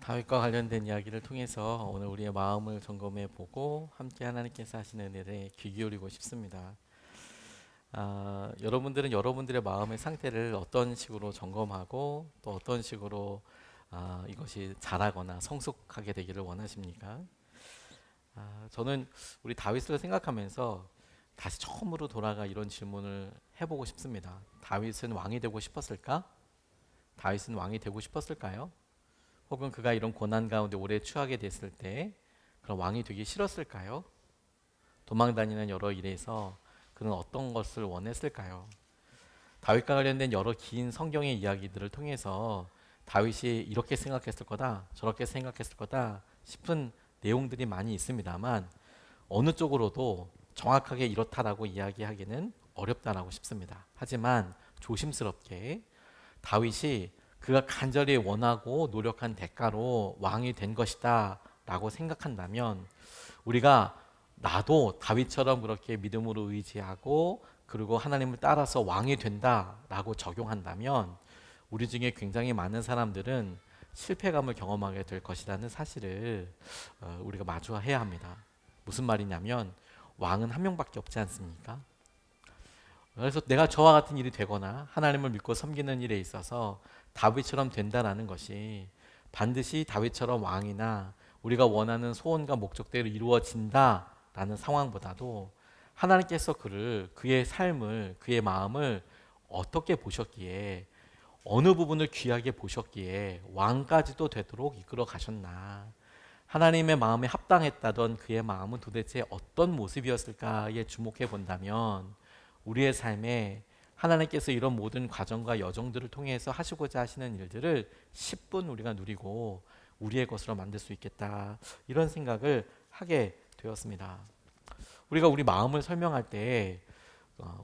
다윗과 관련된 이야기를 통해서 오늘 우리의 마음을 점검해 보고 함께 하나님께서 하시는 은혜에 귀 기울이고 싶습니다. 여러분들은 여러분들의 마음의 상태를 어떤 식으로 점검하고 또 어떤 식으로 이것이 자라거나 성숙하게 되기를 원하십니까? 저는 우리 다윗을 생각하면서 다시 처음으로 돌아가 이런 질문을 해보고 싶습니다. 다윗은 왕이 되고 싶었을까? 다윗은 왕이 되고 싶었을까요? 혹은 그가 이런 고난 가운데 오래 처하게 됐을 때 그런 왕이 되기 싫었을까요? 도망다니는 여러 일에서 그는 어떤 것을 원했을까요? 다윗과 관련된 여러 긴 성경의 이야기들을 통해서 다윗이 이렇게 생각했을 거다, 저렇게 생각했을 거다 싶은 내용들이 많이 있습니다만 어느 쪽으로도 정확하게 이렇다라고 이야기하기는 어렵다라고 싶습니다. 하지만 조심스럽게 다윗이 그가 간절히 원하고 노력한 대가로 왕이 된 것이다 라고 생각한다면 우리가 나도 다윗처럼 그렇게 믿음으로 의지하고 그리고 하나님을 따라서 왕이 된다 라고 적용한다면 우리 중에 굉장히 많은 사람들은 실패감을 경험하게 될 것이라는 사실을 우리가 마주해야 합니다. 무슨 말이냐면 왕은 한 명밖에 없지 않습니까? 그래서 내가 저와 같은 일이 되거나 하나님을 믿고 섬기는 일에 있어서 다윗처럼 된다라는 것이 반드시 다윗처럼 왕이나 우리가 원하는 소원과 목적대로 이루어진다라는 상황보다도 하나님께서 그의 삶을, 그의 마음을 어떻게 보셨기에 어느 부분을 귀하게 보셨기에 왕까지도 되도록 이끌어 가셨나. 하나님의 마음에 합당했다던 그의 마음은 도대체 어떤 모습이었을까에 주목해 본다면 우리의 삶에 하나님께서 이런 모든 과정과 여정들을 통해서 하시고자 하시는 일들을 10분 우리가 누리고 우리의 것으로 만들 수 있겠다 이런 생각을 하게 되었습니다. 우리가 우리 마음을 설명할 때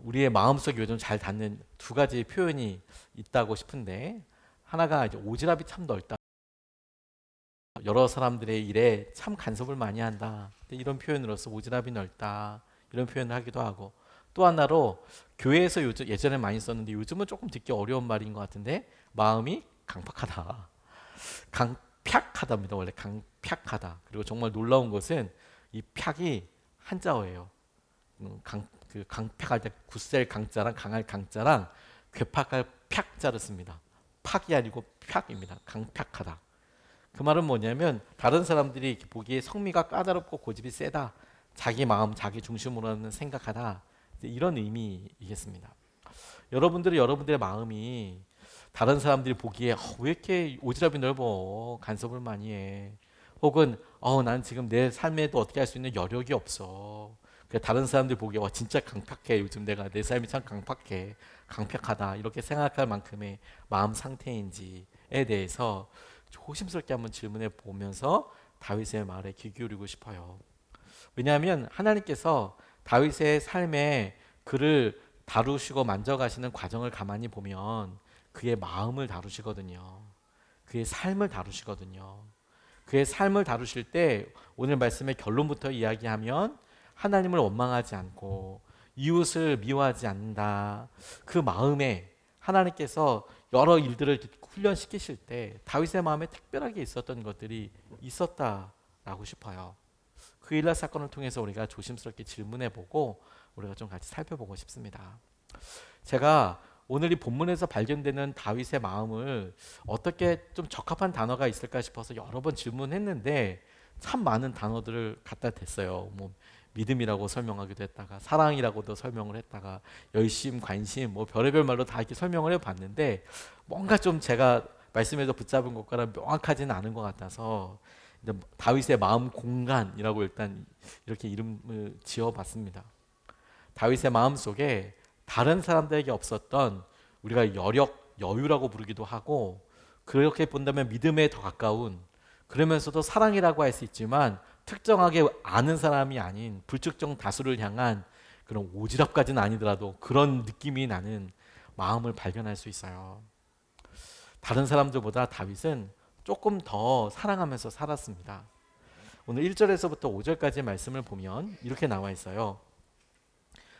우리의 마음속에 요즘 잘 닿는 두 가지 표현이 있다고 싶은데 하나가 이제 오지랖이 참 넓다. 여러 사람들의 일에 참 간섭을 많이 한다. 이런 표현으로서 오지랖이 넓다. 이런 표현을 하기도 하고 또 하나로 교회에서 요즘 예전에 많이 썼는데 요즘은 조금 듣기 어려운 말인 것 같은데 마음이 강팍하다. 강팍하다입니다. 원래 강팍하다. 그리고 정말 놀라운 것은 이 팍이 한자어예요. 그 강팍할 때 굳셀 강자랑 강할 강자랑 괴팍할 팍자를 씁니다. 팍이 아니고 팍입니다. 강팍하다. 그 말은 뭐냐면 다른 사람들이 보기에 성미가 까다롭고 고집이 세다. 자기 마음, 자기 중심으로는 생각하다. 이런 의미이겠습니다. 여러분들은 여러분들의 마음이 다른 사람들이 보기에 왜 이렇게 오지랖이 넓어 간섭을 많이 해 혹은 난 지금 내 삶에도 어떻게 할 수 있는 여력이 없어 다른 사람들이 보기에 진짜 강팍해 요즘 내가 내 삶이 참 강팍해 강팍하다 이렇게 생각할 만큼의 마음 상태인지에 대해서 조심스럽게 한번 질문해 보면서 다윗의 말에 귀 기울이고 싶어요. 왜냐하면 하나님께서 다윗의 삶에 그를 다루시고 만져가시는 과정을 가만히 보면 그의 마음을 다루시거든요. 그의 삶을 다루시거든요. 그의 삶을 다루실 때 오늘 말씀의 결론부터 이야기하면 하나님을 원망하지 않고 이웃을 미워하지 않는다. 그 마음에 하나님께서 여러 일들을 훈련시키실 때 다윗의 마음에 특별하게 있었던 것들이 있었다라고 싶어요. 그 일날 사건을 통해서 우리가 조심스럽게 질문해보고 우리가 좀 같이 살펴보고 싶습니다. 제가 오늘 이 본문에서 발견되는 다윗의 마음을 어떻게 좀 적합한 단어가 있을까 싶어서 여러 번 질문했는데 참 많은 단어들을 갖다 댔어요. 뭐 믿음이라고 설명하기도 했다가 사랑이라고도 설명을 했다가 열심, 관심, 뭐 별의별 말로 다 이렇게 설명을 해봤는데 뭔가 좀 제가 말씀에서 붙잡은 것과는 명확하지는 않은 것 같아서 다윗의 마음 공간이라고 일단 이렇게 이름을 지어봤습니다. 다윗의 마음 속에 다른 사람들에게 없었던 우리가 여력, 여유라고 부르기도 하고 그렇게 본다면 믿음에 더 가까운 그러면서도 사랑이라고 할 수 있지만 특정하게 아는 사람이 아닌 불특정 다수를 향한 그런 오지랖까지는 아니더라도 그런 느낌이 나는 마음을 발견할 수 있어요. 다른 사람들보다 다윗은 조금 더 사랑하면서 살았습니다. 오늘 1절에서부터 5절까지 말씀을 보면 이렇게 나와 있어요.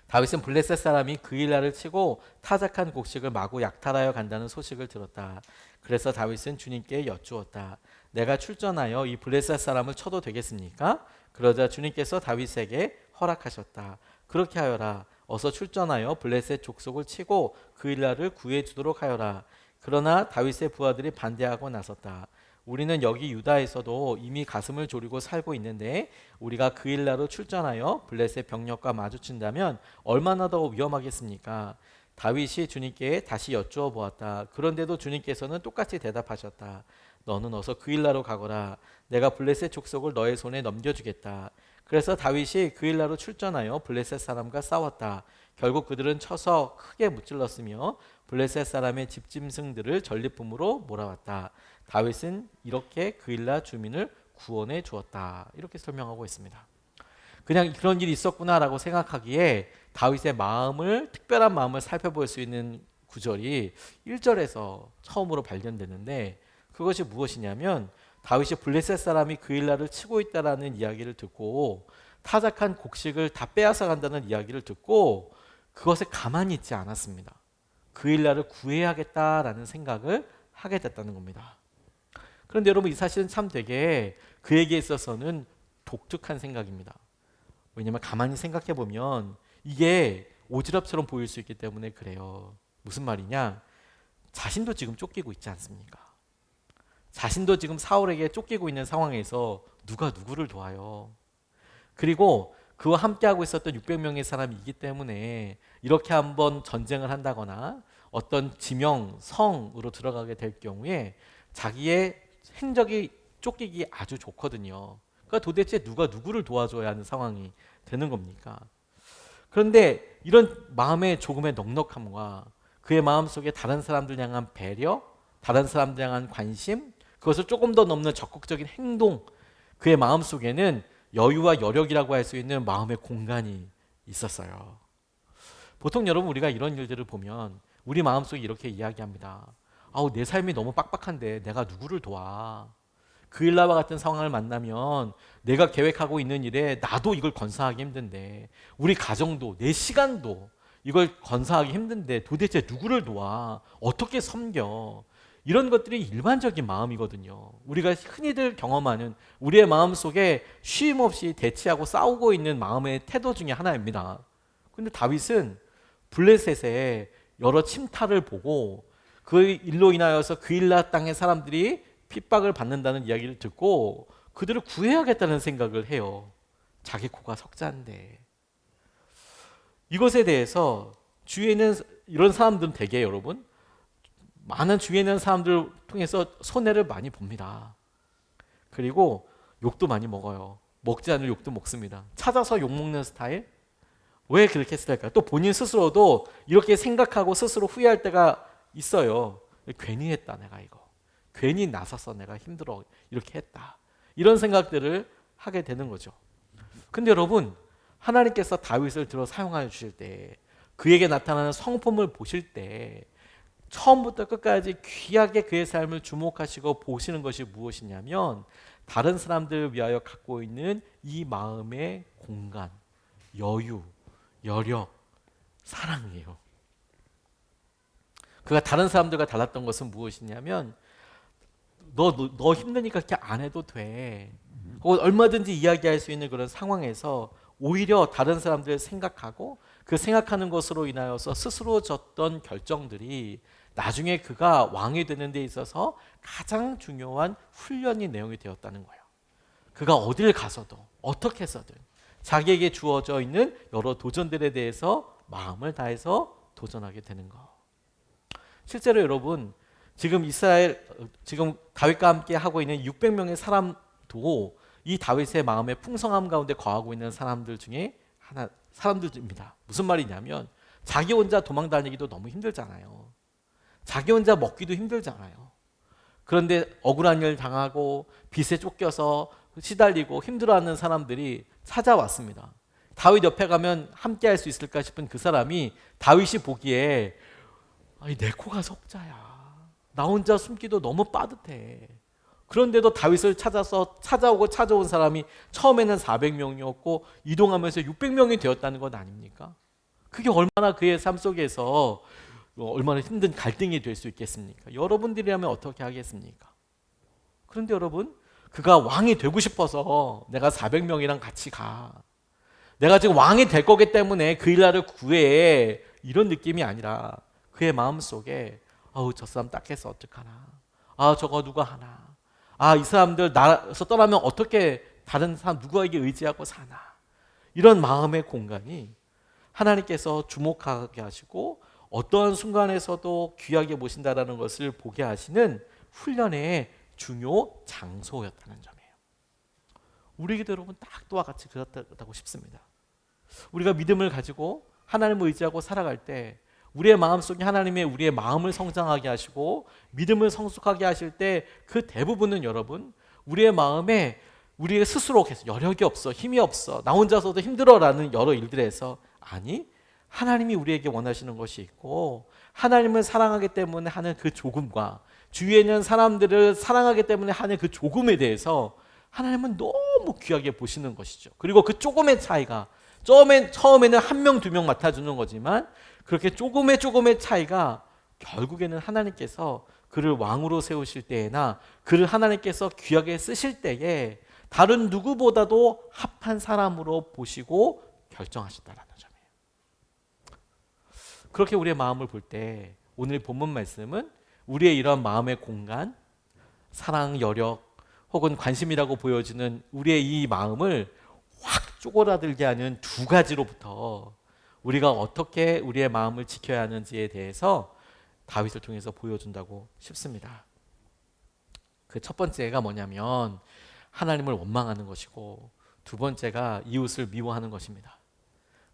다윗은 블레셋 사람이 그일라를 치고 타작한 곡식을 마구 약탈하여 간다는 소식을 들었다. 그래서 다윗은 주님께 여쭈었다. 내가 출전하여 이 블레셋 사람을 쳐도 되겠습니까? 그러자 주님께서 다윗에게 허락하셨다. 그렇게 하여라. 어서 출전하여 블레셋 족속을 치고 그일라를 구해 주도록 하여라. 그러나 다윗의 부하들이 반대하고 나섰다. 우리는 여기 유다에서도 이미 가슴을 졸이고 살고 있는데 우리가 그일라로 출전하여 블레셋 병력과 마주친다면 얼마나 더 위험하겠습니까? 다윗이 주님께 다시 여쭈어 보았다. 그런데도 주님께서는 똑같이 대답하셨다. 너는 어서 그일라로 가거라. 내가 블레셋 족속을 너의 손에 넘겨주겠다. 그래서 다윗이 그일라로 출전하여 블레셋 사람과 싸웠다. 결국 그들은 쳐서 크게 무찔렀으며 블레셋 사람의 집짐승들을 전리품으로 몰아왔다. 다윗은 이렇게 그일라 주민을 구원해 주었다. 이렇게 설명하고 있습니다. 그냥 그런 일이 있었구나라고 생각하기에 다윗의 마음을, 특별한 마음을 살펴볼 수 있는 구절이 1절에서 처음으로 발견되는데, 그것이 무엇이냐면 다윗이 블레셋 사람이 그일라를 치고 있다라는 이야기를 듣고 타작한 곡식을 다 빼앗아 간다는 이야기를 듣고 그것에 가만히 있지 않았습니다. 그일라를 구해야겠다라는 생각을 하게 됐다는 겁니다. 그런데 여러분, 이 사실은 참 되게 그에게 있어서는 독특한 생각입니다. 왜냐하면 가만히 생각해 보면 이게 오지랖처럼 보일 수 있기 때문에 그래요. 무슨 말이냐? 자신도 지금 쫓기고 있지 않습니까? 자신도 지금 사울에게 쫓기고 있는 상황에서 누가 누구를 도와요? 그리고 그와 함께하고 있었던 600명의 사람이 있기 때문에 이렇게 한번 전쟁을 한다거나 어떤 지명, 성으로 들어가게 될 경우에 자기의 행적이 쫓기기 아주 좋거든요. 그러니까 도대체 누가 누구를 도와줘야 하는 상황이 되는 겁니까? 그런데 이런 마음의 조금의 넉넉함과 그의 마음속에 다른 사람들 향한 배려, 다른 사람들 향한 관심, 그것을 조금 더 넘는 적극적인 행동, 그의 마음속에는 여유와 여력이라고 할 수 있는 마음의 공간이 있었어요. 보통 여러분, 우리가 이런 일들을 보면 우리 마음속에 이렇게 이야기합니다. 아우, 내 삶이 너무 빡빡한데 내가 누구를 도와? 그일라와 같은 상황을 만나면 내가 계획하고 있는 일에 나도 이걸 건사하기 힘든데, 우리 가정도, 내 시간도 이걸 건사하기 힘든데 도대체 누구를 도와? 어떻게 섬겨? 이런 것들이 일반적인 마음이거든요. 우리가 흔히들 경험하는 우리의 마음속에 쉼 없이 대치하고 싸우고 있는 마음의 태도 중에 하나입니다. 그런데 다윗은 블레셋의 여러 침탈을 보고 그 일로 인하여서 그일라 땅의 사람들이 핍박을 받는다는 이야기를 듣고 그들을 구해야겠다는 생각을 해요. 자기 코가 석자인데. 이것에 대해서 주위에 있는 이런 사람들은 대개 여러분, 많은 주위에 있는 사람들을 통해서 손해를 많이 봅니다. 그리고 욕도 많이 먹어요. 먹지 않을 욕도 먹습니다. 찾아서 욕 먹는 스타일? 왜 그렇게 했을까? 또 본인 스스로도 이렇게 생각하고 스스로 후회할 때가 있어요. 괜히 했다, 내가 이거. 괜히 나서서 내가 힘들어, 이렇게 했다. 이런 생각들을 하게 되는 거죠. 근데 여러분, 하나님께서 다윗을 들어 사용하여 주실 때, 그에게 나타나는 성품을 보실 때 처음부터 끝까지 귀하게 그의 삶을 주목하시고 보시는 것이 무엇이냐면, 다른 사람들을 위하여 갖고 있는 이 마음의 공간, 여유, 여력, 사랑이에요. 그가 다른 사람들과 달랐던 것은 무엇이냐면, 너 힘드니까 그렇게 안 해도 돼. 혹은 얼마든지 이야기할 수 있는 그런 상황에서 오히려 다른 사람들을 생각하고 그 생각하는 것으로 인하여서 스스로 졌던 결정들이 나중에 그가 왕이 되는 데 있어서 가장 중요한 훈련의 내용이 되었다는 거예요. 그가 어딜 가서도 어떻게 해서든 자기에게 주어져 있는 여러 도전들에 대해서 마음을 다해서 도전하게 되는 거. 실제로 여러분, 지금 다윗과 함께 하고 있는 600명의 사람도 이 다윗의 마음의 풍성함 가운데 거하고 있는 사람들 중에 사람들입니다. 무슨 말이냐면, 자기 혼자 도망 다니기도 너무 힘들잖아요. 자기 혼자 먹기도 힘들잖아요. 그런데 억울한 일 당하고 빚에 쫓겨서 시달리고 힘들어하는 사람들이 찾아왔습니다. 다윗 옆에 가면 함께 할 수 있을까 싶은 그 사람이 다윗이 보기에, 아니, 내 코가 석자야. 나 혼자 숨기도 너무 빠듯해. 그런데도 다윗을 찾아온 사람이 처음에는 400명이었고 이동하면서 600명이 되었다는 것 아닙니까? 그게 얼마나 그의 삶 속에서 얼마나 힘든 갈등이 될 수 있겠습니까? 여러분들이라면 어떻게 하겠습니까? 그런데 여러분, 그가 왕이 되고 싶어서 내가 400명이랑 같이 가. 내가 지금 왕이 될 거기 때문에 그 일날을 구해. 이런 느낌이 아니라 그의 마음속에 저 사람 딱해서 어떡하나. 저거 누가 하나. 이 사람들 나라에서 떠나면 어떻게 다른 사람 누구에게 의지하고 사나. 이런 마음의 공간이 하나님께서 주목하게 하시고 어떠한 순간에서도 귀하게 보신다라는 것을 보게 하시는 훈련의 중요 장소였다는 점이에요. 우리에게도 여러분 딱 또와 같이 그렇다고 싶습니다. 우리가 믿음을 가지고 하나님을 의지하고 살아갈 때 우리의 마음속에 하나님의 우리의 마음을 성장하게 하시고 믿음을 성숙하게 하실 때 그 대부분은 여러분 우리의 마음에 우리 스스로 계속 여력이 없어, 힘이 없어, 나 혼자서도 힘들어라는 여러 일들에서 아니 하나님이 우리에게 원하시는 것이 있고 하나님을 사랑하기 때문에 하는 그 조금과 주위에 있는 사람들을 사랑하기 때문에 하는 그 조금에 대해서 하나님은 너무 귀하게 보시는 것이죠. 그리고 그 조금의 차이가 처음에는 한 명, 두 명 맡아주는 거지만 그렇게 조금의 차이가 결국에는 하나님께서 그를 왕으로 세우실 때에나 그를 하나님께서 귀하게 쓰실 때에 다른 누구보다도 합한 사람으로 보시고 결정하셨다라는 점이에요. 그렇게 우리의 마음을 볼 때 오늘 본문 말씀은 우리의 이런 마음의 공간, 사랑, 여력 혹은 관심이라고 보여지는 우리의 이 마음을 확 쪼그라들게 하는 두 가지로부터 우리가 어떻게 우리의 마음을 지켜야 하는지에 대해서 다윗을 통해서 보여준다고 싶습니다. 그 첫 번째가 뭐냐면 하나님을 원망하는 것이고 두 번째가 이웃을 미워하는 것입니다.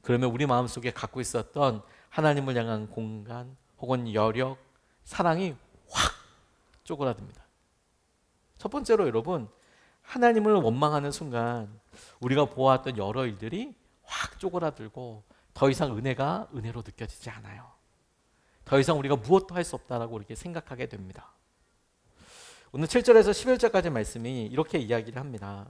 그러면 우리 마음속에 갖고 있었던 하나님을 향한 공간 혹은 여력, 사랑이 확 쪼그라듭니다. 첫 번째로 여러분 하나님을 원망하는 순간 우리가 보았던 여러 일들이 확 쪼그라들고 더 이상 은혜가 은혜로 느껴지지 않아요. 더 이상 우리가 무엇도 할 수 없다라고 이렇게 생각하게 됩니다. 오늘 7절에서 11절까지 말씀이 이렇게 이야기를 합니다.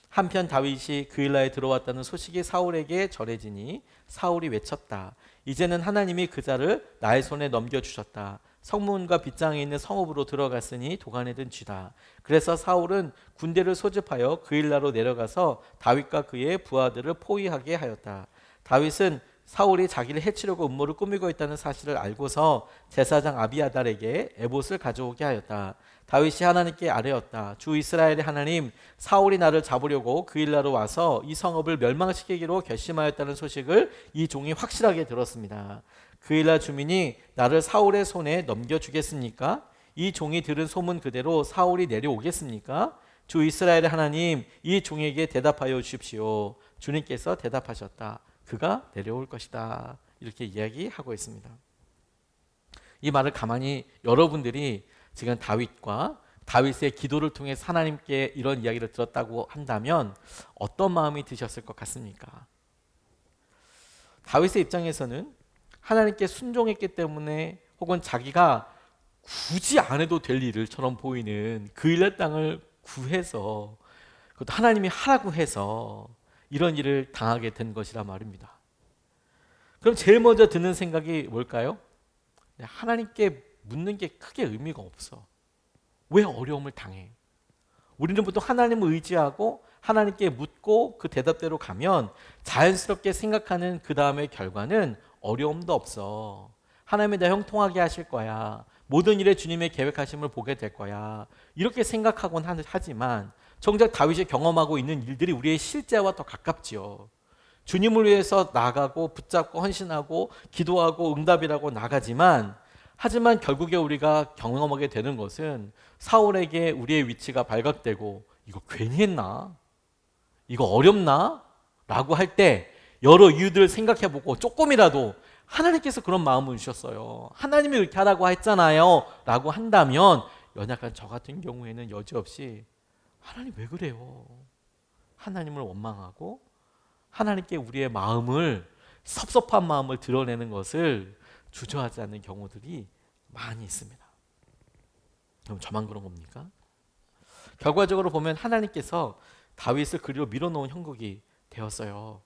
한편 다윗이 그일라에 들어왔다는 소식이 사울에게 전해지니 사울이 외쳤다. 이제는 하나님이 그자를 나의 손에 넘겨주셨다. 성문과 빗장에 있는 성읍으로 들어갔으니 도간에 든 쥐다. 그래서 사울은 군대를 소집하여 그일라로 내려가서 다윗과 그의 부하들을 포위하게 하였다. 다윗은 사울이 자기를 해치려고 음모를 꾸미고 있다는 사실을 알고서 제사장 아비아달에게 에봇을 가져오게 하였다. 다윗이 하나님께 아뢰었다. 주 이스라엘의 하나님, 사울이 나를 잡으려고 그일라로 와서 이 성읍을 멸망시키기로 결심하였다는 소식을 이 종이 확실하게 들었습니다. 그일라 주민이 나를 사울의 손에 넘겨주겠습니까? 이 종이 들은 소문 그대로 사울이 내려오겠습니까? 주 이스라엘의 하나님, 이 종에게 대답하여 주십시오. 주님께서 대답하셨다. 그가 내려올 것이다. 이렇게 이야기하고 있습니다. 이 말을 가만히 여러분들이 지금 다윗의 기도를 통해 하나님께 이런 이야기를 들었다고 한다면 어떤 마음이 드셨을 것 같습니까? 다윗의 입장에서는 하나님께 순종했기 때문에 혹은 자기가 굳이 안 해도 될 일을처럼 보이는 그일라 땅을 구해서 그것도 하나님이 하라고 해서 이런 일을 당하게 된 것이라 말입니다. 그럼 제일 먼저 드는 생각이 뭘까요? 하나님께 묻는 게 크게 의미가 없어. 왜 어려움을 당해? 우리는 보통 하나님을 의지하고 하나님께 묻고 그 대답대로 가면 자연스럽게 생각하는 그 다음의 결과는 어려움도 없어. 하나님이 나 형통하게 하실 거야. 모든 일에 주님의 계획하심을 보게 될 거야. 이렇게 생각하곤 하지만 정작 다윗이 경험하고 있는 일들이 우리의 실제와 더 가깝지요. 주님을 위해서 나가고 붙잡고 헌신하고 기도하고 응답이라고 나가지만 하지만 결국에 우리가 경험하게 되는 것은 사울에게 우리의 위치가 발각되고 이거 괜히 했나? 이거 어렵나? 라고 할 때 여러 이유들을 생각해보고 조금이라도 하나님께서 그런 마음을 주셨어요. 하나님이 이렇게 하라고 했잖아요. 라고 한다면 연약한 저 같은 경우에는 여지없이 하나님 왜 그래요? 하나님을 원망하고 하나님께 우리의 마음을 섭섭한 마음을 드러내는 것을 주저하지 않는 경우들이 많이 있습니다. 그럼 저만 그런 겁니까? 결과적으로 보면 하나님께서 다윗을 그리로 밀어놓은 형국이 되었어요.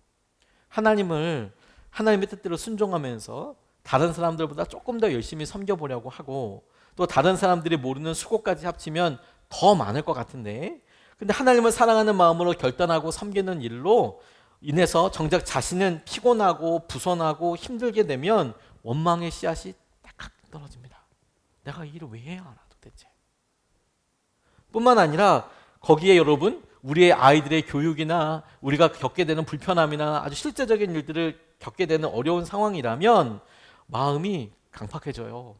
하나님을 하나님의 뜻대로 순종하면서 다른 사람들보다 조금 더 열심히 섬겨보려고 하고 또 다른 사람들이 모르는 수고까지 합치면 더 많을 것 같은데 근데 하나님을 사랑하는 마음으로 결단하고 섬기는 일로 인해서 정작 자신은 피곤하고 부선하고 힘들게 되면 원망의 씨앗이 딱 떨어집니다. 내가 이 일을 왜 해야 하나 도대체. 뿐만 아니라 거기에 여러분 우리의 아이들의 교육이나 우리가 겪게 되는 불편함이나 아주 실제적인 일들을 겪게 되는 어려운 상황이라면 마음이 강팍해져요.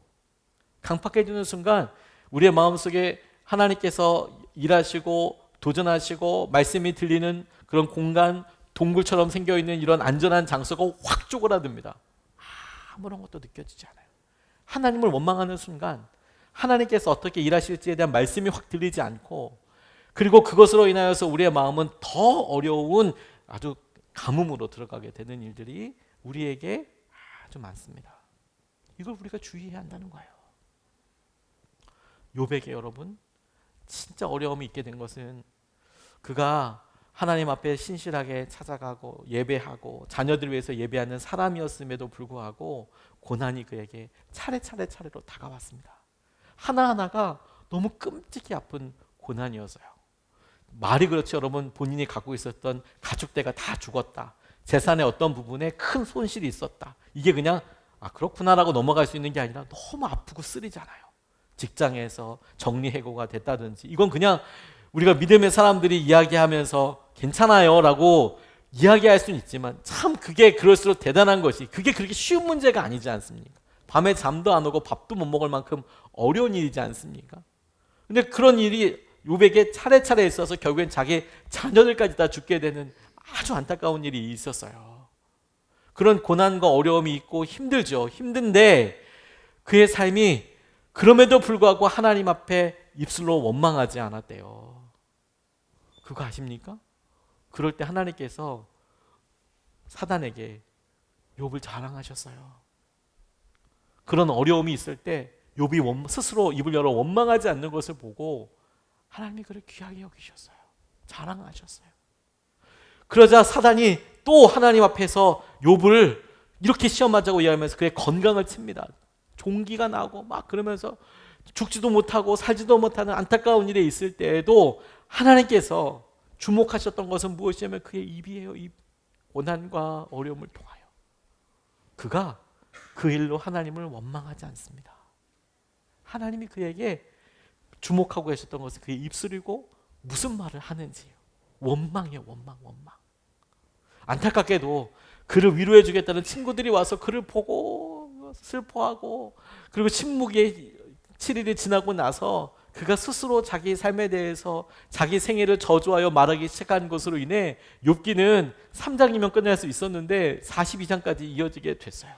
강팍해지는 순간 우리의 마음속에 하나님께서 일하시고 도전하시고 말씀이 들리는 그런 공간, 동굴처럼 생겨있는 이런 안전한 장소가 확 쪼그라듭니다. 아무런 것도 느껴지지 않아요. 하나님을 원망하는 순간 하나님께서 어떻게 일하실지에 대한 말씀이 확 들리지 않고 그리고 그것으로 인하여서 우리의 마음은 더 어려운 아주 가뭄으로 들어가게 되는 일들이 우리에게 아주 많습니다. 이걸 우리가 주의해야 한다는 거예요. 욥에게 여러분 진짜 어려움이 있게 된 것은 그가 하나님 앞에 신실하게 찾아가고 예배하고 자녀들 위해서 예배하는 사람이었음에도 불구하고 고난이 그에게 차례로 다가왔습니다. 하나하나가 너무 끔찍이 아픈 고난이어서요. 말이 그렇죠. 여러분 본인이 갖고 있었던 가축대가 다 죽었다. 재산의 어떤 부분에 큰 손실이 있었다. 이게 그냥 그렇구나라고 넘어갈 수 있는 게 아니라 너무 아프고 쓰리잖아요. 직장에서 정리해고가 됐다든지 이건 그냥 우리가 믿음의 사람들이 이야기하면서 괜찮아요 라고 이야기할 수는 있지만 참 그게 그럴수록 대단한 것이 그게 그렇게 쉬운 문제가 아니지 않습니까? 밤에 잠도 안 오고 밥도 못 먹을 만큼 어려운 일이지 않습니까? 근데 그런 일이 욥에게 차례차례 있어서 결국엔 자기 자녀들까지 다 죽게 되는 아주 안타까운 일이 있었어요. 그런 고난과 어려움이 있고 힘들죠. 힘든데 그의 삶이 그럼에도 불구하고 하나님 앞에 입술로 원망하지 않았대요. 그거 아십니까? 그럴 때 하나님께서 사단에게 욥을 자랑하셨어요. 그런 어려움이 있을 때 욥이 스스로 입을 열어 원망하지 않는 것을 보고 하나님이 그를 귀하게 여기셨어요. 자랑하셨어요. 그러자 사단이 또 하나님 앞에서 욥을 이렇게 시험하자고 이야기하면서 그의 건강을 칩니다. 종기가 나고 막 그러면서 죽지도 못하고 살지도 못하는 안타까운 일에 있을 때에도 하나님께서 주목하셨던 것은 무엇이냐면 그의 입이에요. 입. 고난과 어려움을 통하여 그가 그 일로 하나님을 원망하지 않습니다. 하나님이 그에게 주목하고 계셨던 것은 그의 입술이고 무슨 말을 하는지 원망이에요. 원망. 안타깝게도 그를 위로해 주겠다는 친구들이 와서 그를 보고 슬퍼하고 그리고 침묵의 7일이 지나고 나서 그가 스스로 자기 삶에 대해서 자기 생애를 저주하여 말하기 시작한 것으로 인해 욥기는 3장이면 끝낼 수 있었는데 42장까지 이어지게 됐어요.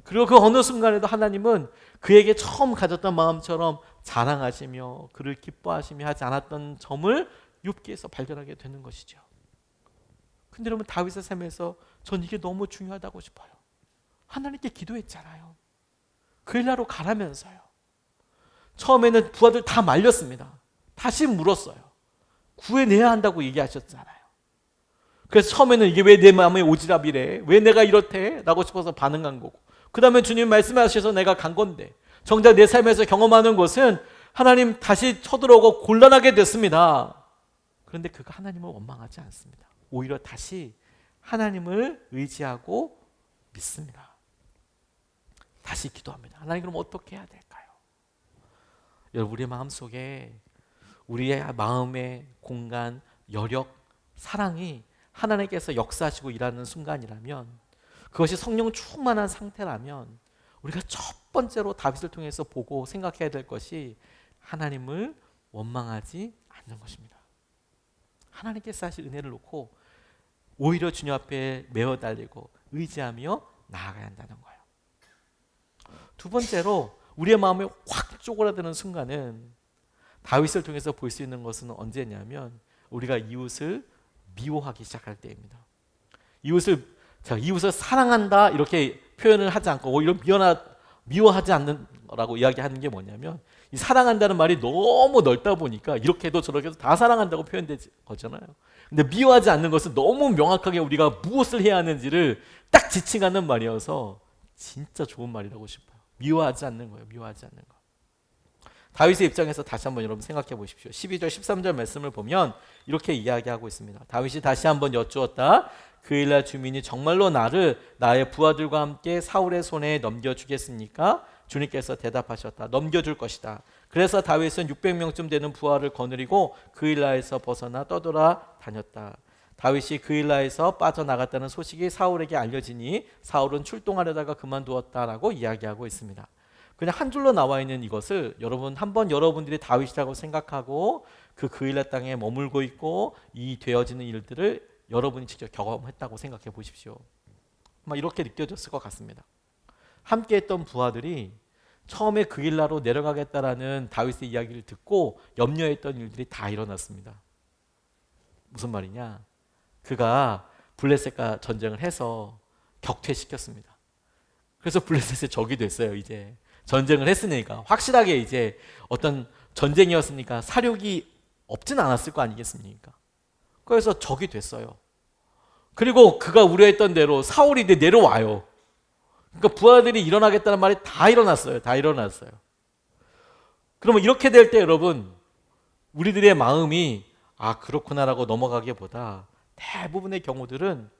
그리고 그 어느 순간에도 하나님은 그에게 처음 가졌던 마음처럼 자랑하시며 그를 기뻐하시며 하지 않았던 점을 욥기에서 발견하게 되는 것이죠. 근데 여러분 다윗의 삶에서 전 이게 너무 중요하다고 싶어요. 하나님께 기도했잖아요. 그 일나로 가라면서요. 처음에는 부하들 다 말렸습니다. 다시 물었어요. 구해내야 한다고 얘기하셨잖아요. 그래서 처음에는 이게 왜 내 마음에 오지랖이래? 왜 내가 이렇대? 라고 싶어서 반응한 거고 그 다음에 주님 말씀하셔서 내가 간 건데 정작 내 삶에서 경험하는 것은 하나님 다시 쳐들어오고 곤란하게 됐습니다. 그런데 그가 하나님을 원망하지 않습니다. 오히려 다시 하나님을 의지하고 믿습니다. 다시 기도합니다. 하나님 그럼 어떻게 해야 될까요? 여러분 우리의 마음속에 우리의 마음의 공간, 여력, 사랑이 하나님께서 역사하시고 일하는 순간이라면 그것이 성령 충만한 상태라면 우리가 첫 번째로 다윗을 통해서 보고 생각해야 될 것이 하나님을 원망하지 않는 것입니다. 하나님께서 하실 은혜를 놓고 오히려 주님 앞에 메어 달리고 의지하며 나아가야 한다는 거예요. 두 번째로 우리의 마음이 확 쪼그라드는 순간은 다윗을 통해서 볼 수 있는 것은 언제냐면 우리가 이웃을 미워하기 시작할 때입니다. 이웃을 사랑한다 이렇게 표현을 하지 않고 오히려 미워하지 않는다고 이야기하는 게 뭐냐면 이 사랑한다는 말이 너무 넓다 보니까 이렇게 해도 저렇게 해도 다 사랑한다고 표현되지 거잖아요. 근데 미워하지 않는 것은 너무 명확하게 우리가 무엇을 해야 하는지를 딱 지칭하는 말이어서 진짜 좋은 말이라고 싶어요. 미워하지 않는 거예요. 미워하지 않는 거. 다윗의 입장에서 다시 한번 여러분 생각해 보십시오. 12절 13절 말씀을 보면 이렇게 이야기하고 있습니다. 다윗이 다시 한번 여쭈었다. 그일라 주민이 정말로 나를 나의 부하들과 함께 사울의 손에 넘겨주겠습니까? 주님께서 대답하셨다. 넘겨줄 것이다. 그래서 다윗은 600명쯤 되는 부하를 거느리고 그일라에서 벗어나 떠돌아 다녔다. 다윗이 그일라에서 빠져나갔다는 소식이 사울에게 알려지니 사울은 출동하려다가 그만두었다라고 이야기하고 있습니다. 그냥 한 줄로 나와 있는 이것을 여러분 한번 여러분들이 다윗이라고 생각하고 그 그일라 땅에 머물고 있고 이 되어지는 일들을 여러분이 직접 경험했다고 생각해 보십시오. 막 이렇게 느껴졌을 것 같습니다. 함께 했던 부하들이 처음에 그일라로 내려가겠다라는 다윗의 이야기를 듣고 염려했던 일들이 다 일어났습니다. 무슨 말이냐? 그가 블레셋과 전쟁을 해서 격퇴시켰습니다. 그래서 블레셋의 적이 됐어요. 이제 전쟁을 했으니까 확실하게 이제 어떤 전쟁이었으니까 사륙이 없진 않았을 거 아니겠습니까? 그래서 적이 됐어요. 그리고 그가 우려했던 대로 사울이 이제 내려와요. 그러니까 부하들이 일어나겠다는 말이 다 일어났어요. 다 일어났어요. 그러면 이렇게 될 때 여러분 우리들의 마음이 아 그렇구나라고 넘어가기보다 대부분의 경우들은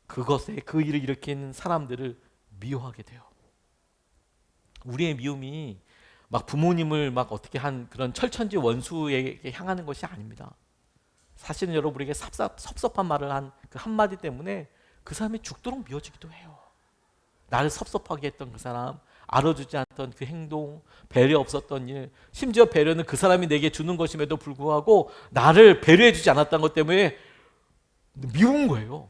그것에 그 일을 일으키는 사람들을 미워하게 돼요. 우리의 미움이 막 부모님을 막 어떻게 한 그런 철천지 원수에게 향하는 것이 아닙니다. 사실은 여러분에게 섭섭한 말을 한 그 한마디 때문에 그 사람이 죽도록 미워지기도 해요. 나를 섭섭하게 했던 그 사람, 알아주지 않던 그 행동, 배려 없었던 일, 심지어 배려는 그 사람이 내게 주는 것임에도 불구하고 나를 배려해주지 않았던 것 때문에 미운 거예요.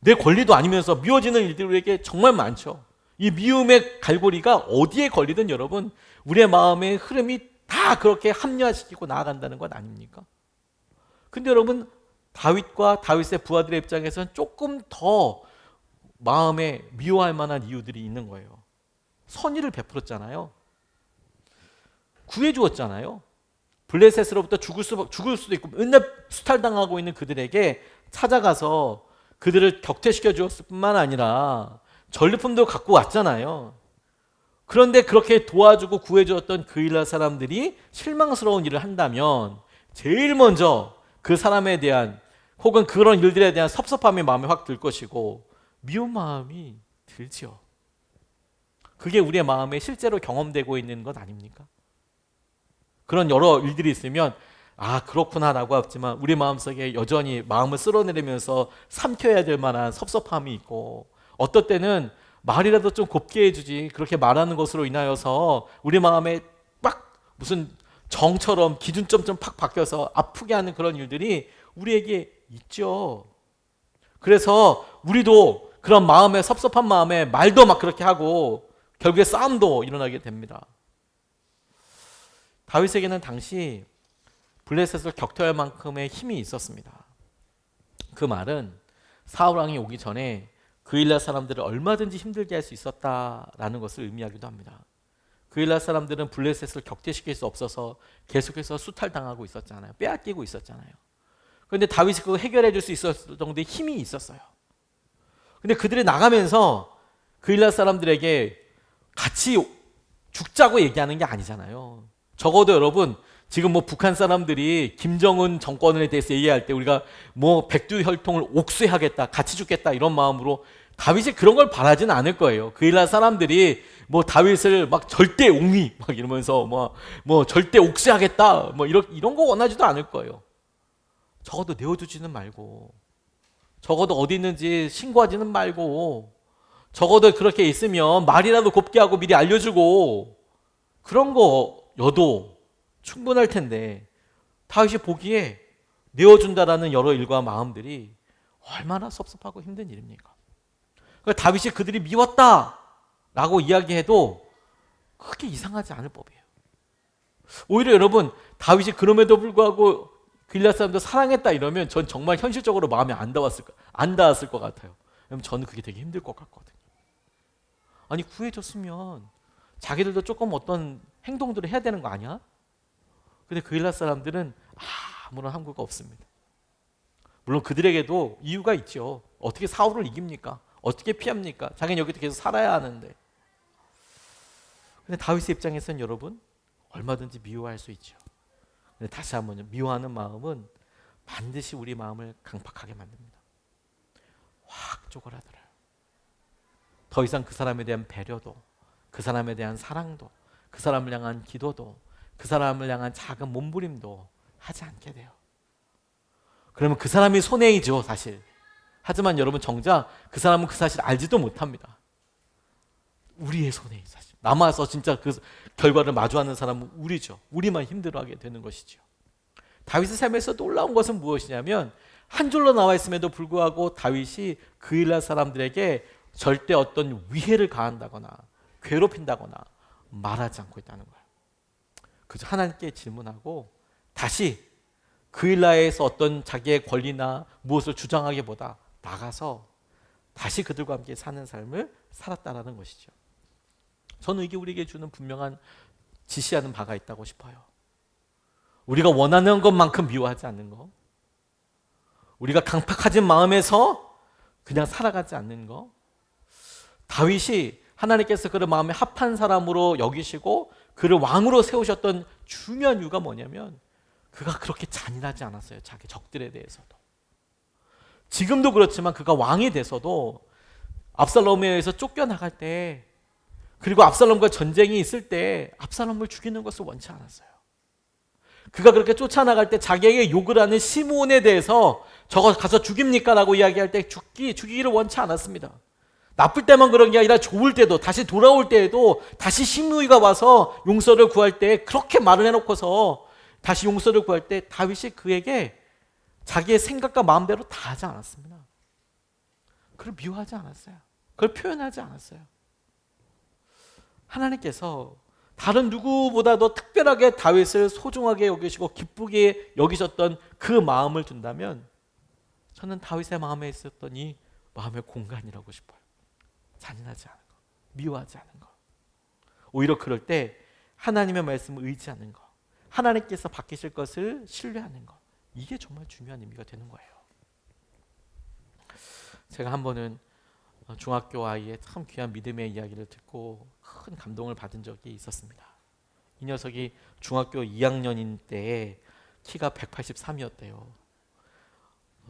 내 권리도 아니면서 미워지는 일들이 우리에게 정말 많죠. 이 미움의 갈고리가 어디에 걸리든 여러분 우리의 마음의 흐름이 다 그렇게 합리화시키고 나아간다는 것 아닙니까? 근데 여러분 다윗과 다윗의 부하들의 입장에서는 조금 더 마음에 미워할 만한 이유들이 있는 거예요. 선의를 베풀었잖아요. 구해주었잖아요. 블레셋으로부터 죽을 수도 있고 맨날 수탈당하고 있는 그들에게 찾아가서 그들을 격퇴시켜 주었을 뿐만 아니라 전리품도 갖고 왔잖아요. 그런데 그렇게 도와주고 구해주었던 그일라 사람들이 실망스러운 일을 한다면 제일 먼저 그 사람에 대한 혹은 그런 일들에 대한 섭섭함이 마음에 확 들 것이고 미운 마음이 들지요. 그게 우리의 마음에 실제로 경험되고 있는 것 아닙니까? 그런 여러 일들이 있으면 아 그렇구나라고 하지만 우리 마음속에 여전히 마음을 쓸어내리면서 삼켜야 될 만한 섭섭함이 있고 어떨 때는 말이라도 좀 곱게 해주지 그렇게 말하는 것으로 인하여서 우리 마음에 막 무슨 정처럼 기준점 좀 팍 바뀌어서 아프게 하는 그런 일들이 우리에게 있죠. 그래서 우리도 그런 마음에 섭섭한 마음에 말도 막 그렇게 하고 결국에 싸움도 일어나게 됩니다. 다윗에게는 당시 블레셋을 격퇴할 만큼의 힘이 있었습니다. 그 말은 사울 왕이 오기 전에 그일라 사람들을 얼마든지 힘들게 할 수 있었다라는 것을 의미하기도 합니다. 그일라 사람들은 블레셋을 격퇴시킬 수 없어서 계속해서 수탈당하고 있었잖아요. 빼앗기고 있었잖아요. 그런데 다윗이 그거 해결해 줄 수 있었을 정도의 힘이 있었어요. 근데 그들이 나가면서 그일라 사람들에게 같이 죽자고 얘기하는 게 아니잖아요. 적어도 여러분 지금 뭐 북한 사람들이 김정은 정권에 대해서 얘기할 때 우리가 뭐 백두혈통을 옥쇄하겠다, 같이 죽겠다 이런 마음으로 다윗이 그런 걸 바라지는 않을 거예요. 그일라 사람들이 뭐 다윗을 막 절대 옹위 막 이러면서 뭐 절대 옥쇄하겠다 뭐 이런 거 원하지도 않을 거예요. 적어도 내어두지는 말고, 적어도 어디 있는지 신고하지는 말고, 적어도 그렇게 있으면 말이라도 곱게 하고 미리 알려주고 그런 거여도 충분할 텐데 다윗이 보기에 내어준다라는 여러 일과 마음들이 얼마나 섭섭하고 힘든 일입니까? 그러니까 다윗이 그들이 미웠다라고 이야기해도 크게 이상하지 않을 법이에요. 오히려 여러분 다윗이 그럼에도 불구하고 그일라 사람들 사랑했다 이러면 전 정말 현실적으로 마음에 안 닿았을 것 같아요. 왜냐면 저는 그게 되게 힘들 것 같거든요. 아니 구해줬으면 자기들도 조금 어떤 행동들을 해야 되는 거 아니야? 근데 그일라 사람들은 아무런 항구가 없습니다. 물론 그들에게도 이유가 있죠. 어떻게 사울을 이깁니까? 어떻게 피합니까? 자기는 여기서 계속 살아야 하는데. 근데 다윗의 입장에서는 여러분 얼마든지 미워할 수 있죠. 근데 다시 한번요. 미워하는 마음은 반드시 우리 마음을 강팍하게 만듭니다. 확 쪼그라들어요. 더 이상 그 사람에 대한 배려도, 그 사람에 대한 사랑도, 그 사람을 향한 기도도, 그 사람을 향한 작은 몸부림도 하지 않게 돼요. 그러면 그 사람이 손해이죠, 사실. 하지만 여러분 정작 그 사람은 그 사실 알지도 못합니다. 우리의 손해이 사실. 남아서 진짜 그 결과를 마주하는 사람은 우리죠. 우리만 힘들어하게 되는 것이죠. 다윗의 삶에서 놀라운 것은 무엇이냐면 한 줄로 나와 있음에도 불구하고 다윗이 그일라 사람들에게 절대 어떤 위해를 가한다거나 괴롭힌다거나 말하지 않고 있다는 거예요. 그저 하나님께 질문하고 다시 그일라에서 어떤 자기의 권리나 무엇을 주장하기보다 나가서 다시 그들과 함께 사는 삶을 살았다라는 것이죠. 저는 이게 우리에게 주는 분명한 지시하는 바가 있다고 싶어요. 우리가 원하는 것만큼 미워하지 않는 것, 우리가 강팍하진 마음에서 그냥 살아가지 않는 것. 다윗이 하나님께서 그를 마음에 합한 사람으로 여기시고 그를 왕으로 세우셨던 중요한 이유가 뭐냐면 그가 그렇게 잔인하지 않았어요. 자기 적들에 대해서도. 지금도 그렇지만 그가 왕이 돼서도 압살롬에 의해서 쫓겨나갈 때, 그리고 압살롬과 전쟁이 있을 때 압살롬을 죽이는 것을 원치 않았어요. 그가 그렇게 쫓아나갈 때 자기에게 욕을 하는 시므온에 대해서 저거 가서 죽입니까? 라고 이야기할 때 죽이기를 원치 않았습니다. 나쁠 때만 그런 게 아니라 좋을 때도, 다시 돌아올 때에도 다시 시므이가 와서 용서를 구할 때 그렇게 말을 해놓고서 다시 용서를 구할 때 다윗이 그에게 자기의 생각과 마음대로 다 하지 않았습니다. 그걸 미워하지 않았어요. 그걸 표현하지 않았어요. 하나님께서 다른 누구보다도 특별하게 다윗을 소중하게 여기시고 기쁘게 여기셨던 그 마음을 둔다면 저는 다윗의 마음에 있었던 이 마음의 공간이라고 싶어요. 잔인하지 않은 것, 미워하지 않은 것. 오히려 그럴 때 하나님의 말씀을 의지하는 것, 하나님께서 바뀌실 것을 신뢰하는 것, 이게 정말 중요한 의미가 되는 거예요. 제가 한 번은 중학교 아이의 참 귀한 믿음의 이야기를 듣고 큰 감동을 받은 적이 있었습니다. 이 녀석이 중학교 2학년인 때에 키가 183이었대요.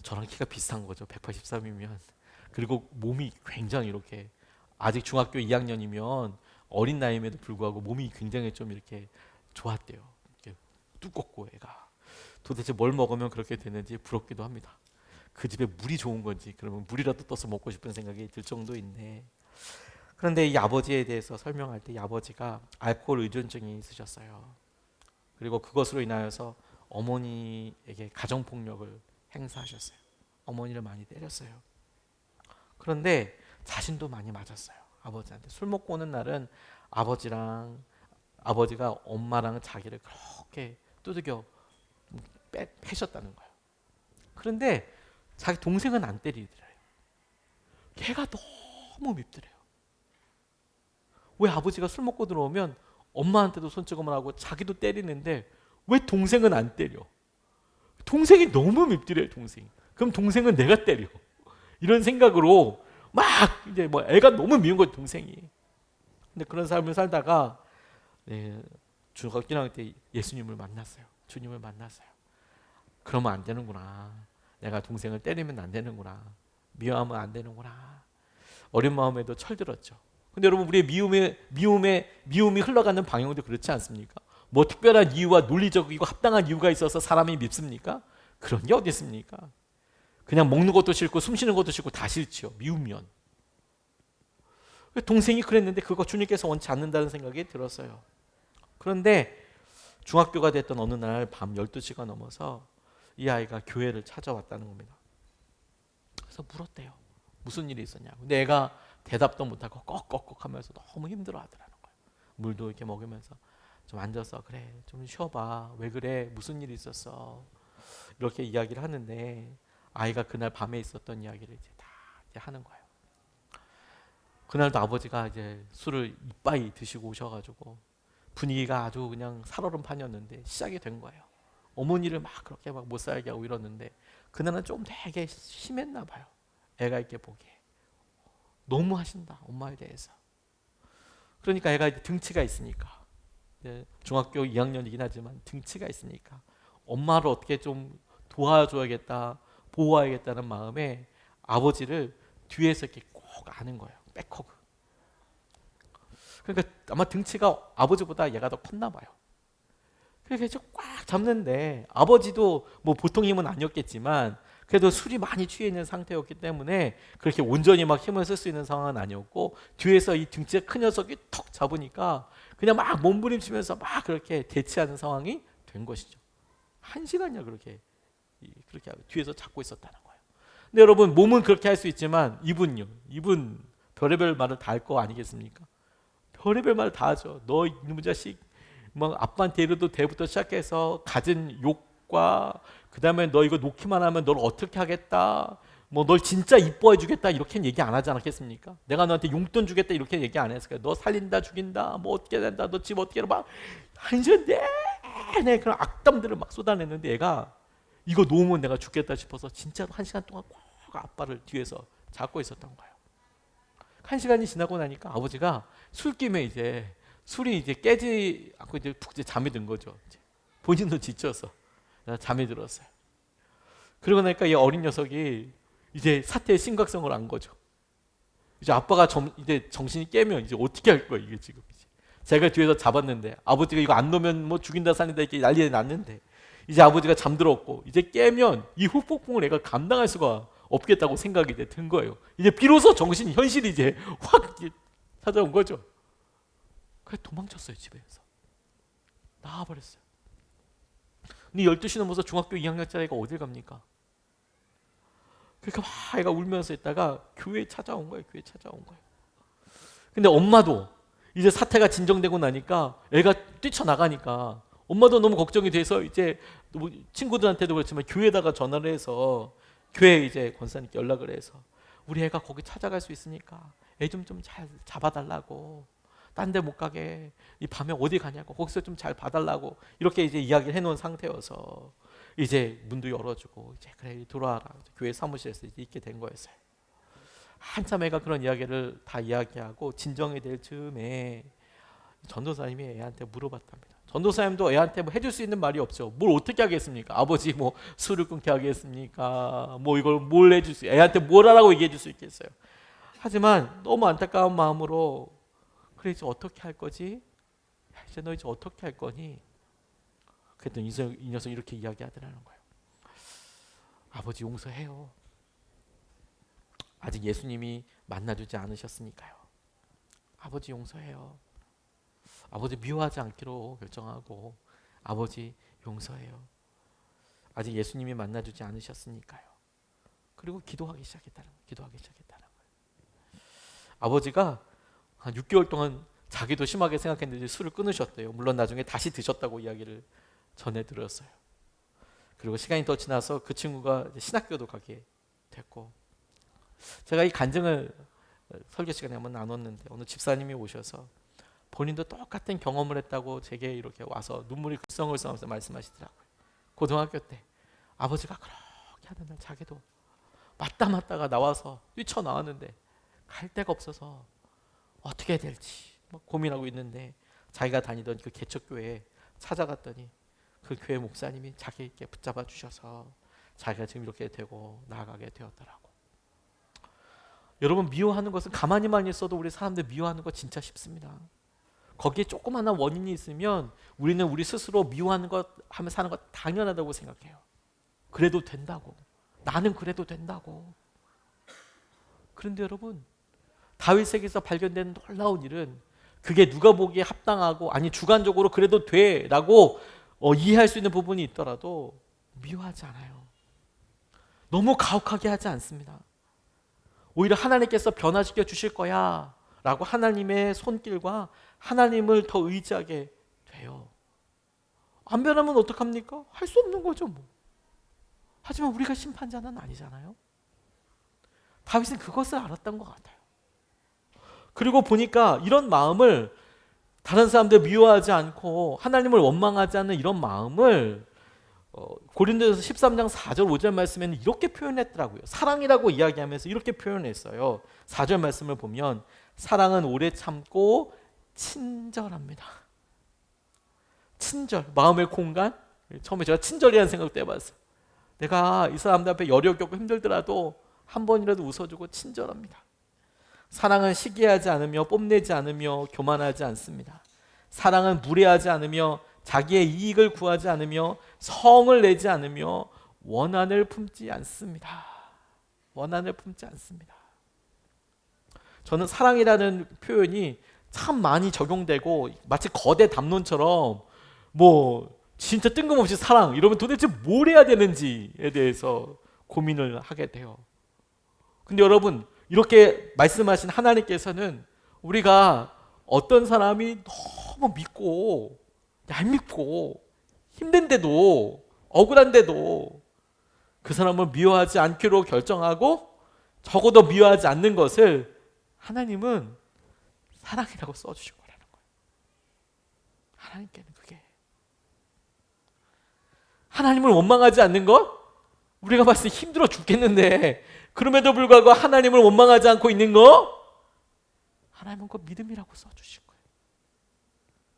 저랑 키가 비슷한 거죠. 183이면. 그리고 몸이 굉장히 이렇게, 아직 중학교 2학년이면 어린 나이임에도 불구하고 몸이 굉장히 좀 이렇게 좋았대요. 이렇게 두껍고 애가. 도대체 뭘 먹으면 그렇게 되는지 부럽기도 합니다. 그 집에 물이 좋은 건지, 그러면 물이라도 떠서 먹고 싶은 생각이 들 정도인데, 그런데 이 아버지에 대해서 설명할 때 이 아버지가 알코올 의존증이 있으셨어요. 그리고 그것으로 인하여서 어머니에게 가정폭력을 행사하셨어요. 어머니를 많이 때렸어요. 그런데 자신도 많이 맞았어요. 아버지한테. 술 먹고 오는 날은 아버지가 엄마랑 자기를 그렇게 두들겨 패셨다는 거예요. 그런데 자기 동생은 안 때리더래요. 걔가 너무 밉더래요. 왜 아버지가 술 먹고 들어오면 엄마한테도 손찌검을 하고 자기도 때리는데 왜 동생은 안 때려? 동생이 너무 밉더래요, 동생이. 그럼 동생은 내가 때려. 이런 생각으로 막 이제 뭐 애가 너무 미운 거예요, 동생이. 근데 그런 삶을 살다가 중학교 1학년 때 예수님을 만났어요. 주님을 만났어요. 그러면 안 되는구나. 내가 동생을 때리면 안 되는구나. 미워하면 안 되는구나. 어린 마음에도 철들었죠. 근데 여러분, 우리의 미움이 흘러가는 방향도 그렇지 않습니까? 뭐 특별한 이유와 논리적이고 합당한 이유가 있어서 사람이 밉습니까? 그런 게 어디 있습니까? 그냥 먹는 것도 싫고 숨 쉬는 것도 싫고 다 싫죠. 미우면. 동생이 그랬는데 그거 주님께서 원치 않는다는 생각이 들었어요. 그런데 중학교가 됐던 어느 날 밤 12시가 넘어서 이 아이가 교회를 찾아왔다는 겁니다. 그래서 물었대요. 무슨 일이 있었냐고. 근데 애가 대답도 못하고 꺽꺽꺽 하면서 너무 힘들어 하더라는 거예요. 물도 이렇게 먹으면서 좀 앉아서 그래 좀 쉬어봐. 왜 그래? 무슨 일이 있었어? 이렇게 이야기를 하는데 아이가 그날 밤에 있었던 이야기를 이제 다 이제 하는 거예요. 그날도 아버지가 이제 술을 이빠이 드시고 오셔가지고 분위기가 아주 그냥 살얼음판이었는데 시작이 된 거예요. 어머니를 막 그렇게 막 못 살게 하고 이러는데 그날은 좀 되게 심했나 봐요. 애가 이렇게 보기에 너무 하신다 엄마에 대해서. 그러니까 애가 등치가 있으니까 중학교 2학년이긴 하지만 등치가 있으니까 엄마를 어떻게 좀 도와줘야겠다, 보호해야겠다는 마음에 아버지를 뒤에서 이렇게 꼭 안은 거예요. 백허그. 그러니까 아마 등치가 아버지보다 얘가 더 컸나 봐요. 그래서 꽉 잡는데 아버지도 뭐 보통 힘은 아니었겠지만 그래도 술이 많이 취해 있는 상태였기 때문에 그렇게 온전히 막 힘을 쓸 수 있는 상황은 아니었고 뒤에서 이 등치가 큰 녀석이 턱 잡으니까 그냥 막 몸부림치면서 막 그렇게 대치하는 상황이 된 것이죠. 1시간이나 그렇게 뒤에서 잡고 있었다는 거예요. 근데 여러분 몸은 그렇게 할 수 있지만 이분요. 이분 별의별 말을 다 할 거 아니겠습니까? 별의별 말을 다 하죠. 너 이놈의 자식 막 아빠한테 이래도 대부터 시작해서 갖은 욕과 그 다음에 너 이거 놓기만 하면 널 어떻게 하겠다, 뭐 널 진짜 이뻐해 주겠다 이렇게는 얘기 안 하지 않았겠습니까? 내가 너한테 용돈 주겠다 이렇게 얘기 안 했을까요? 너 살린다 죽인다 뭐 어떻게 된다 너 집 어떻게 막 1시간 내내 그런 악담들을 막 쏟아냈는데 얘가 이거 놓으면 내가 죽겠다 싶어서 진짜로 1시간 동안 꼭 아빠를 뒤에서 잡고 있었던 거예요. 1시간이 지나고 나니까 아버지가 술김에 이제 술이 이제 깨지 않고 이제 푹 잠이 든 거죠. 본인도 지쳐서 잠이 들었어요. 그러고 나니까 이 어린 녀석이 이제 사태의 심각성을 안 거죠. 이제 아빠가 이제 정신이 깨면 이제 어떻게 할 거야 이게 지금. 제가 뒤에서 잡았는데 아버지가 이거 안 놓으면 뭐 죽인다 살린다 이렇게 난리가 났는데 이제 아버지가 잠들었고 이제 깨면 이 후폭풍을 애가 감당할 수가 없겠다고 생각이 든 거예요. 이제 비로소 현실이 이제 확 찾아온 거죠. 그래서 도망쳤어요. 집에서 나와버렸어요. 근데 12시 넘어서 중학교 2학년짜리가 어딜 갑니까? 그러니까 막 애가 울면서 있다가 교회에 찾아온 거예요. 근데 엄마도 이제 사태가 진정되고 나니까 애가 뛰쳐나가니까 엄마도 너무 걱정이 돼서 이제 친구들한테도 그렇지만 교회에다가 전화를 해서 교회 이제 권사님께 연락을 해서 우리 애가 거기 찾아갈 수 있으니까 애 좀 잘 잡아달라고, 딴 데 못 가게, 이 밤에 어디 가냐고 거기서 좀 잘 봐달라고 이렇게 이제 이야기를 해놓은 상태여서 이제 문도 열어주고 이제 그래 들어와라 교회 사무실에서 이제 있게 된 거였어요. 한참 애가 그런 이야기를 다 이야기하고 진정이 될 즈음에 전도사님이 애한테 물어봤답니다. 전도사님도 애한테 뭐 해줄 수 있는 말이 없죠. 뭘 어떻게 하겠습니까? 아버지 뭐 술을 끊게 하겠습니까? 뭐 이걸 뭘 해줄 수, 애한테 뭘 하라고 얘기해 줄 수 있겠어요. 하지만 너무 안타까운 마음으로 그래 이제 어떻게 할 거지? 이제 너 이제 어떻게 할 거니? 그랬더니 이 녀석이 이렇게 이야기하더라는 거예요. 아버지 용서해요. 아직 예수님이 만나주지 않으셨으니까요. 아버지 용서해요. 아버지 미워하지 않기로 결정하고 아버지 용서해요. 아직 예수님이 만나주지 않으셨으니까요. 그리고 기도하기 시작했다는 거예요. 아버지가 한 6개월 동안 자기도 심하게 생각했는데 술을 끊으셨대요. 물론 나중에 다시 드셨다고 이야기를 전해 들었어요. 그리고 시간이 더 지나서 그 친구가 신학교도 가게 됐고, 제가 이 간증을 설교 시간에 한번 나눴는데 어느 집사님이 오셔서 본인도 똑같은 경험을 했다고 제게 이렇게 와서 눈물이 글썽글썽하면서 말씀하시더라고요. 고등학교 때 아버지가 그렇게 하는 날 자기도 맞다가 나와서 뛰쳐나왔는데 갈 데가 없어서 어떻게 해야 될지 고민하고 있는데 자기가 다니던 그 개척교회에 찾아갔더니 그 교회 목사님이 자기에게 붙잡아 주셔서 자기가 지금 이렇게 되고 나아가게 되었더라고. 여러분, 미워하는 것은 가만히만 있어도 우리 사람들 미워하는 거 진짜 쉽습니다. 거기에 조그마한 원인이 있으면 우리는 우리 스스로 미워하는 것 하며 사는 것 당연하다고 생각해요. 그래도 된다고. 나는 그래도 된다고. 그런데 여러분, 다윗에게서 발견된 놀라운 일은 그게 누가 보기에 합당하고 아니 주관적으로 그래도 돼라고 이해할 수 있는 부분이 있더라도 미워하지 않아요. 너무 가혹하게 하지 않습니다. 오히려 하나님께서 변화시켜 주실 거야 라고 하나님의 손길과 하나님을 더 의지하게 돼요. 안 변하면 어떡합니까? 할 수 없는 거죠 뭐. 하지만 우리가 심판자는 아니잖아요. 다윗은 그것을 알았던 것 같아요. 그리고 보니까 이런 마음을 다른 사람들 미워하지 않고 하나님을 원망하지 않는 이런 마음을 고린도전서 13장 4절 5절 말씀에는 이렇게 표현했더라고요. 사랑이라고 이야기하면서 이렇게 표현했어요. 4절 말씀을 보면 사랑은 오래 참고 친절합니다. 친절, 마음의 공간. 처음에 제가 친절이라는 생각도 해봤어요. 내가 이 사람들 앞에 열이 겪고 힘들더라도 한 번이라도 웃어주고 친절합니다. 사랑은 시기하지 않으며 뽐내지 않으며 교만하지 않습니다. 사랑은 무례하지 않으며 자기의 이익을 구하지 않으며 성을 내지 않으며 원한을 품지 않습니다. 원한을 품지 않습니다. 저는 사랑이라는 표현이 참 많이 적용되고 마치 거대 담론처럼 진짜 뜬금없이 사랑 이러면 도대체 뭘 해야 되는지에 대해서 고민을 하게 돼요. 근데 여러분, 이렇게 말씀하신 하나님께서는 우리가 어떤 사람이 너무 믿고 얄밉고 힘든데도 억울한데도 그 사람을 미워하지 않기로 결정하고 적어도 미워하지 않는 것을 하나님은 사랑이라고 써주신 거라는 거예요. 하나님께는 그게 하나님을 원망하지 않는 것? 우리가 봤을 때 힘들어 죽겠는데 그럼에도 불구하고 하나님을 원망하지 않고 있는 거? 하나님은 그 믿음이라고 써주신 거예요.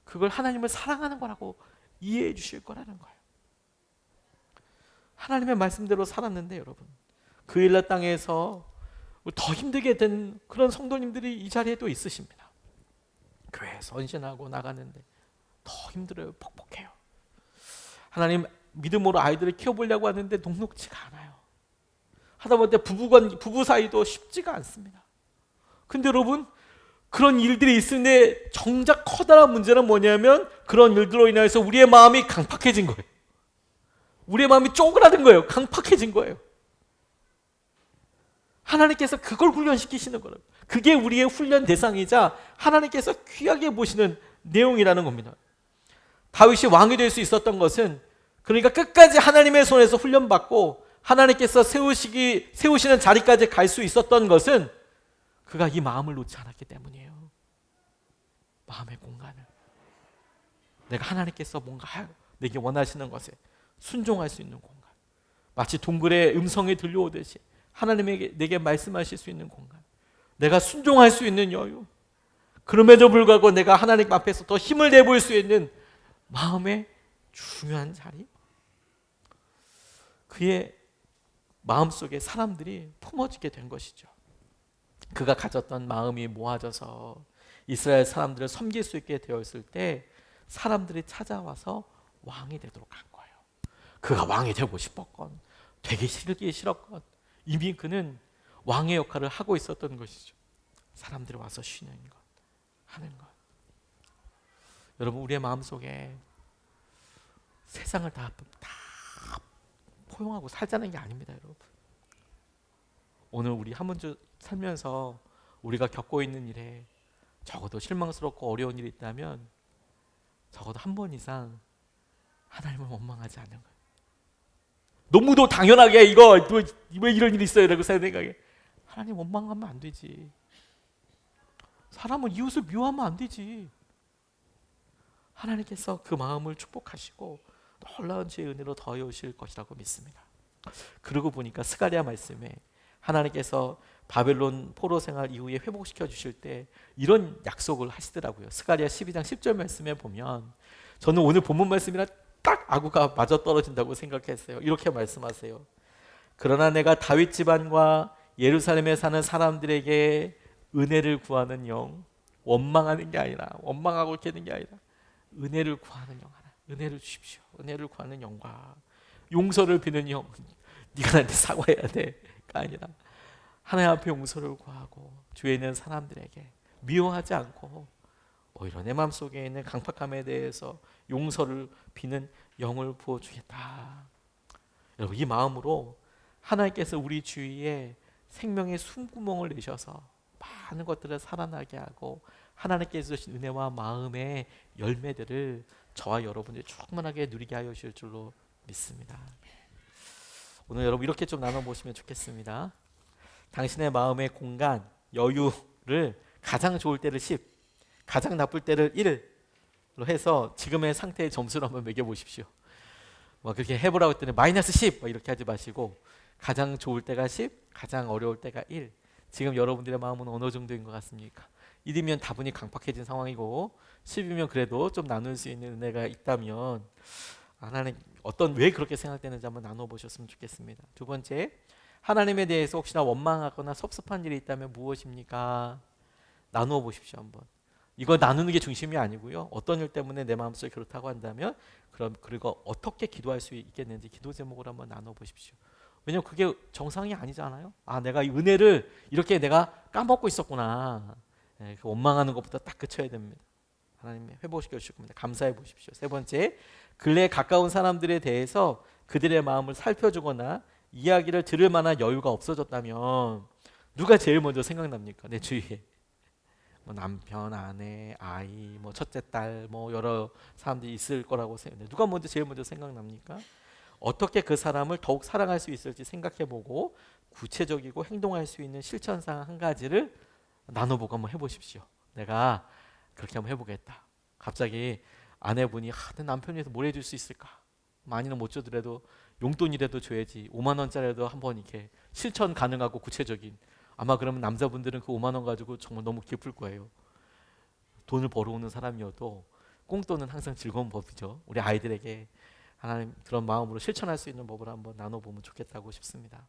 그걸 하나님을 사랑하는 거라고 이해해 주실 거라는 거예요. 하나님의 말씀대로 살았는데 여러분, 그 일날 땅에서 더 힘들게 된 그런 성도님들이 이 자리에도 있으십니다. 교회 선신하고 나가는데 더 힘들어요. 퍽퍽해요. 하나님 믿음으로 아이들을 키워보려고 하는데 녹록지가 않아요. 하다못해 부부 사이도 쉽지가 않습니다. 근데 여러분, 그런 일들이 있는데 정작 커다란 문제는 뭐냐면 그런 일들로 인해서 우리의 마음이 강팍해진 거예요. 우리의 마음이 쪼그라든 거예요. 강팍해진 거예요. 하나님께서 그걸 훈련시키시는 거예요. 그게 우리의 훈련 대상이자 하나님께서 귀하게 보시는 내용이라는 겁니다. 다윗이 왕이 될 수 있었던 것은 그러니까 끝까지 하나님의 손에서 훈련받고 하나님께서 세우시는 자리까지 갈 수 있었던 것은 그가 이 마음을 놓지 않았기 때문이에요. 마음의 공간을. 내가 하나님께서 뭔가 내게 원하시는 것에 순종할 수 있는 공간. 마치 동굴의 음성이 들려오듯이 하나님에게 내게 말씀하실 수 있는 공간. 내가 순종할 수 있는 여유. 그럼에도 불구하고 내가 하나님 앞에서 더 힘을 내볼 수 있는 마음의 중요한 자리. 그의 마음속에 사람들이 품어지게 된 것이죠. 그가 가졌던 마음이 모아져서 이스라엘 사람들을 섬길 수 있게 되었을 때 사람들이 찾아와서 왕이 되도록 한 거예요. 그가 왕이 되고 싶었건 되기 싫었건 이미 그는 왕의 역할을 하고 있었던 것이죠. 사람들이 와서 쉬는 것, 하는 것. 여러분, 우리의 마음속에 세상을 다 포용하고 살자는 게 아닙니다, 여러분. 오늘 우리 한 번쯤 살면서 우리가 겪고 있는 일에 적어도 실망스럽고 어려운 일이 있다면 적어도 한 번 이상 하나님을 원망하지 않는 거예요. 너무도 당연하게 이거 왜 이런 일이 있어요? 라고 생각해. 하나님 원망하면 안 되지. 사람은 이웃을 미워하면 안 되지. 하나님께서 그 마음을 축복하시고 놀라운 주의 은혜로 더해 오실 것이라고 믿습니다. 그러고 보니까 스가랴 말씀에 하나님께서 바벨론 포로 생활 이후에 회복시켜 주실 때 이런 약속을 하시더라고요. 스가랴 12장 10절 말씀에 보면 저는 오늘 본문 말씀이랑 딱 아구가 맞아떨어진다고 생각했어요. 이렇게 말씀하세요. 그러나 내가 다윗 집안과 예루살렘에 사는 사람들에게 은혜를 구하는 영, 원망하는 게 아니라 원망하고 이렇게 하는 게 아니라 은혜를 구하는 영 하나, 은혜를 주십시오. 은혜를 구하는 영과 용서를 비는 영, 네가 나한테 사과해야 돼가 아니라 하나님 앞에 용서를 구하고 주위에 있는 사람들에게 미워하지 않고 오히려 내 마음속에 있는 강팍함에 대해서 용서를 비는 영을 부어주겠다. 여러분, 이 마음으로 하나님께서 우리 주위에 생명의 숨구멍을 내셔서 많은 것들을 살아나게 하고 하나님께서 주신 은혜와 마음의 열매들을 저와 여러분들이 충분하게 누리게 하여 주실 줄로 믿습니다. 오늘 여러분 이렇게 좀 나눠보시면 좋겠습니다. 당신의 마음의 공간, 여유를 가장 좋을 때를 10, 가장 나쁠 때를 1, 해서 지금의 상태의 점수를 한번 매겨보십시오. 뭐 그렇게 해보라고 했더니 마이너스 10 뭐 이렇게 하지 마시고 가장 좋을 때가 10, 가장 어려울 때가 1. 지금 여러분들의 마음은 어느 정도인 것 같습니까? 1이면 다분히 강팍해진 상황이고 10이면 그래도 좀 나눌 수 있는 은혜가 있다면 하나님 왜 그렇게 생각되는지 한번 나눠보셨으면 좋겠습니다. 두 번째, 하나님에 대해서 혹시나 원망하거나 섭섭한 일이 있다면 무엇입니까? 나누어 보십시오 한번. 이거 나누는 게 중심이 아니고요. 어떤 일 때문에 내 마음속에 그렇다고 한다면 그럼 그리고 어떻게 기도할 수 있겠는지 기도 제목으로 한번 나눠 보십시오. 왜냐면 그게 정상이 아니잖아요. 내가 이 은혜를 이렇게 내가 까먹고 있었구나. 그 원망하는 것부터 딱 그쳐야 됩니다. 하나님 회복시켜 주실 겁니다. 감사해 보십시오. 세 번째, 근래에 가까운 사람들에 대해서 그들의 마음을 살펴주거나 이야기를 들을 만한 여유가 없어졌다면 누가 제일 먼저 생각납니까? 내 주위에 뭐 남편, 아내, 아이, 뭐 첫째 딸, 뭐 여러 사람들이 있을 거라고 생각해요. 누가 제일 먼저 생각납니까? 어떻게 그 사람을 더욱 사랑할 수 있을지 생각해보고 구체적이고 행동할 수 있는 실천사항 한 가지를 나눠보고 한번 해보십시오. 내가 그렇게 한번 해보겠다. 갑자기 아내분이 내 남편이 위해서 뭘 해줄 수 있을까? 많이는 못 주더라도 용돈이라도 줘야지. 5만 원짜리라도 한번 이렇게 실천 가능하고 구체적인. 아마 그러면 남자분들은 그 5만 원 가지고 정말 너무 기쁠 거예요. 돈을 벌어오는 사람이어도 꽁돈은 항상 즐거운 법이죠. 우리 아이들에게 하나님 그런 마음으로 실천할 수 있는 법을 한번 나눠보면 좋겠다고 싶습니다.